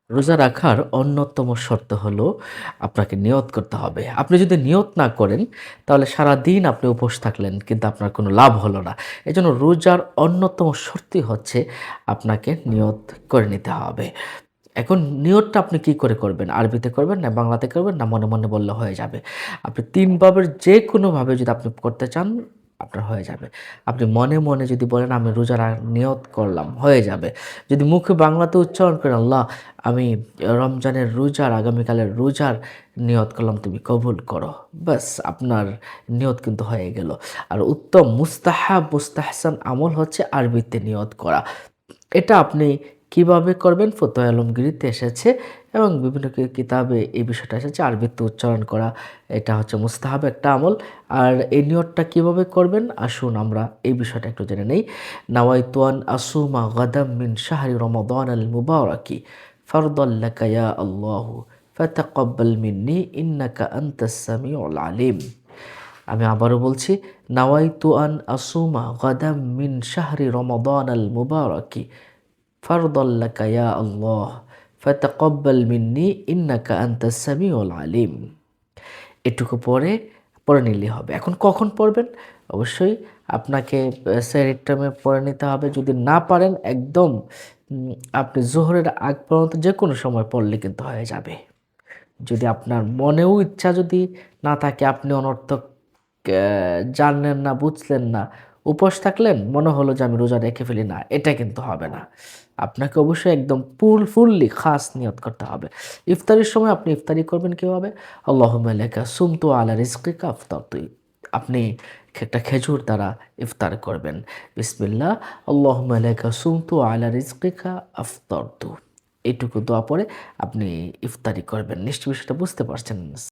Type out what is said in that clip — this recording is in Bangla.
রোজা রাখার অন্যতম শর্ত হলো আপনাকে নিয়ত করতে হবে। আপনি যদি নিয়ত না করেন তাহলে সারাদিন আপনি উপোস থাকলেন কিন্তু আপনার কোনো লাভ হলো না। এজন্য রোজার অন্যতম শর্তই হচ্ছে আপনাকে নিয়ত করে নিতে হবে। এখন নিয়তটা আপনি কি করে করবেন? আরবিতে করবেন না বাংলাতে করবেন না মনে, মনে বললে হয়ে যাবে। আপনি ৩ ভাবের যেকোনোভাবে যদি আপনি করতে চান, আপনার হয়ে যাবে। আপনি মনে, মনে যদি বলেন আমি রোজার নিয়ত করলাম, হয়ে যাবে। যদি মুখে বাংলাতে উচ্চারণ করেন, আল্লাহ আমি রমজানের রোজার আগামীকালের রোজার নিয়ত করলাম তুমি কবুল করো। ব্যাস আপনার নিয়ত কিন্তু হয়ে গেল। আর উত্তম মুস্তাহাব, মুস্তাহসান আমল হচ্ছে আরবিতে নিয়ত করা। এটা আপনি কিভাবে করবেন? ফতোয়া আলমগীরিতে এসেছে এবং বিভিন্ন কিতাবে এই বিষয়টা এসেছে। আরবিতে উচ্চারণ করা এটা হচ্ছে মুস্তাহাব একটা আমল। আর এই নিয়তটা কিভাবে করবেন? আসুন আমরা এই বিষয়টা একটু জেনে নেই। নাওয়াইতু আন আসুমা গাদাম মিন শাহরি রমাদান আল মুবারাকি ফারদাল লাকা ইয়া আল্লাহু ফাতাকাব্বাল মিন্নি ইন্নাকা আনতাস সামিউল আলিম। আমি আবারও বলছি, নাওয়াইতু আন আসুমা গাদাম মিন শাহরি রমাদান আল মুবারাকি ফারদাল্লাকা ইয়া আল্লাহ ফাতাকাব্বাল মিন্নি ইন্নাকা আনতাস সামিউল আলিম। এটুকু পড়ে নিলেই হবে। এখন কখন পড়বেন? অবশ্যই আপনাকে সেহরির টাইমে পড়ে নিতে হবে। যদি না পারেন একদম আপনি জোহরের আগ পর্যন্ত যেকোনো সময় পড়লে কিন্তু হয়ে যাবে। যদি আপনার মনেও ইচ্ছা যদি না থাকে, আপনি অনর্থক জানলেন না, বুঝলেন না, উপোস থাকলেন, মনে হলো যে আমি রোজা রেখে ফেলি না, এটা কিন্তু হবে না। আপনাকে অবশ্যই একদম ফুললি খাস নিয়ত করতে হবে। ইফতারির সময় আপনি ইফতারি করবেন কিভাবে? আল্লাহুম্মা লাকা সুমতু আলা রিজকিকা আফতারতু। আপনি একটা খেজুর দ্বারা ইফতার করবেন। বিসমিল্লাহ আল্লাহুম্মা লাকা সুমতু আলা রিজকিকা আফতারতু। এইটুকু দোয়া পড়ে আপনি ইফতারি করবেন। নিশ্চয়ই বিষয়টা বুঝতে পারছেন।